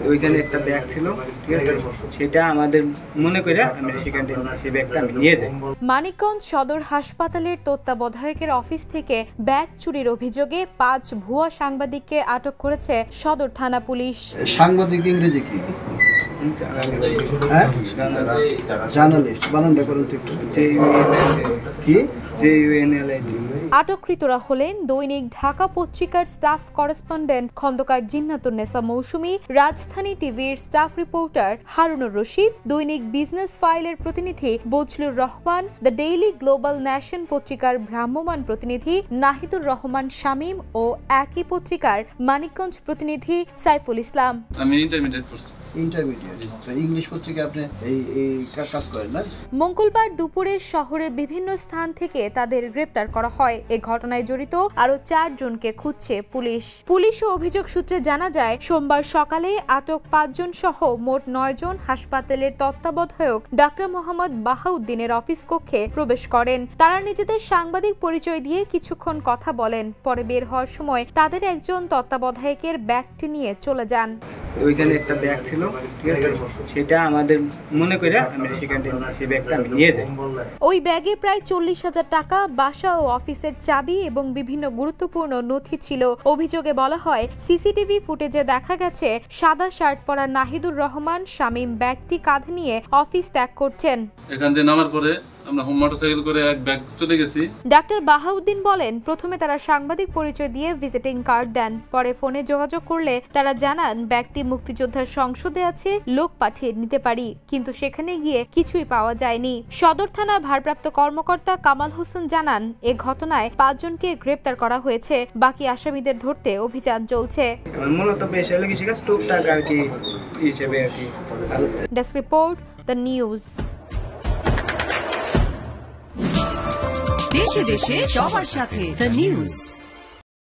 ওইখানে একটা ব্যাগ ছিল, ঠিক আছে, সেটা আমাদের মনে করে আমি সেখান থেকে সেই ব্যাগটা আমি নিয়ে যাই। মানিকগঞ্জ সদর হাসপাতালের তত্ত্বাবধায়কের অফিস থেকে ব্যাগ চুরির অভিযোগে 5 ভুয়া সাংবাদিককে আটক করেছে সদর থানা পুলিশ। সাংবাদিক ইংরেজি কি? জার্নালিস্ট বানানটা করুন তো একটু। আটককৃতরা হলেন দৈনিক ঢাকা পত্রিকার স্টাফ করেসপন্ডেন্ট খন্দকার জিন্নাতুন্নেসা মৌসুমী, রাজধানী টিভির স্টাফ রিপোর্টার হারুনুর রশিদ, দৈনিক বিজনেস ফাইলের প্রতিনিধি Bazlur Rahman, the daily global nation পত্রিকার ভ্রাম্যমাণ প্রতিনিধি নাহিদুর রহমান শামীম ও একই পত্রিকার মানিকগঞ্জ প্রতিনিধি সাইফুল ইসলাম। আমি ইন্টারমিডিয়েট করছি। ইংলিশ পত্রিকা আপনি এই কাজ করেন না? মঙ্গলবার দুপুরে শহরের বিভিন্ন স্থান থেকে তাদের গ্রেপ্তার করা হয়। এই ঘটনায় জড়িত আরো 4 জনকে খুঁজছে পুলিশ ও অভিযোগ সূত্রে জানা যায়, সোমবার সকালে আটক 5 জন সহ মোট 9 জন হাসপাতালের তত্ত্বাবধায়ক ডাক্তার মোহাম্মদ বাহাউদ্দিনের অফিস কক্ষে প্রবেশ করেন। তারা নিজেদের সাংবাদিক পরিচয় দিয়ে কিছুক্ষণ কথা বলেন। পরে বের হওয়ার সময় তাদের একজন তত্ত্বাবধায়কের ব্যাগটি নিয়ে চলে যান। ওইখানে একটা ব্যাগ ছিল, ঠিক আছে, সেটা আমাদের মনে করে আমি সেখান থেকে সেই ব্যাগটা আমি নিয়ে যাই। ওই ব্যাগে প্রায় 40,000 টাকা, বাসা ও অফিসের চাবি এবং বিভিন্ন গুরুত্বপূর্ণ নথি ছিল। অভিযোগে বলা হয়, সিসিটিভি ফুটেজে দেখা গেছে সাদা শার্ট পরা নাহিদুর রহমান শামীম ব্যাগটি কাঁধে নিয়ে অফিস ত্যাগ করছেন। এখান থেকে নামার পরে আমরা মোটরসাইকেল করে এক ব্যাগ চলে গেছি। ডাক্তার বাহাউদ্দিন বলেন, প্রথমে তারা সাংবাদিক পরিচয় দিয়ে ভিজিটিং কার্ড দেন। পরে ফোনে যোগাযোগ করলে তারা জানান ব্যাগটি মুক্তিযোদ্ধার সংসদে আছে, লোক পাঠিয়ে নিতে পারি, কিন্তু সেখানে গিয়ে কিছুই পাওয়া যায়নি। সদর থানার ভারপ্রাপ্ত কর্মকর্তা কামাল হোসেন জানান, এ ঘটনায় 5 জনকে গ্রেপ্তার করা হয়েছে। বাকি আসামিদের ধরতে অভিযান চলছে। মূলত পেশা হলো কৃষিকাজ, টুকটাক আর কি হিসেবে আর কি। Desk report, the news. দেশে দেশে সবার সাথে দ্য নিউজ।